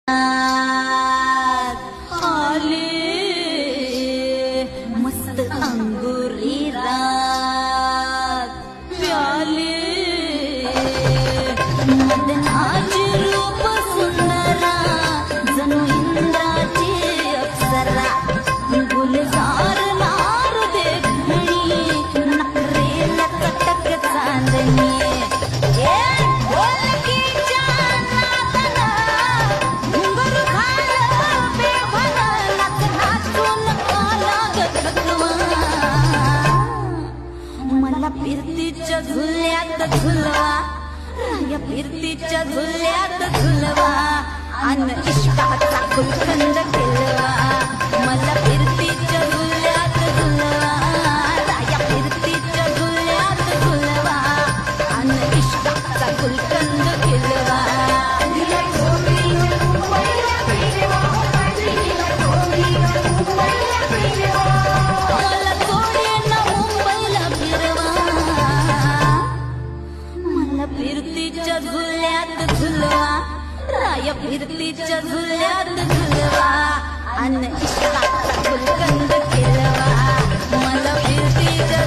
आले मस्त अंगुरी रात प्याले मदनाचे रूप सुंदरा जणू इंद्राची अप्सरा गुलजार नार देखणी नखरेला कटक चांदणी फिरतीच्या झुल्यात झुलवा या फिरतीच्या झुल्यात झुलवा अन इश्काचा गुलकंद केलवा मला फिरतीच्या झुल्यात झुलवा या फिरतीच्या झुल्यात झुलवा अन इश्काचा गुलकंद केलवा फिरतीच्या झुल्यात झुलवा राया फिरतीच्या झुल्यात झुलवा अन इश्काचा गुलकंद केलवा मला फिरतीच्या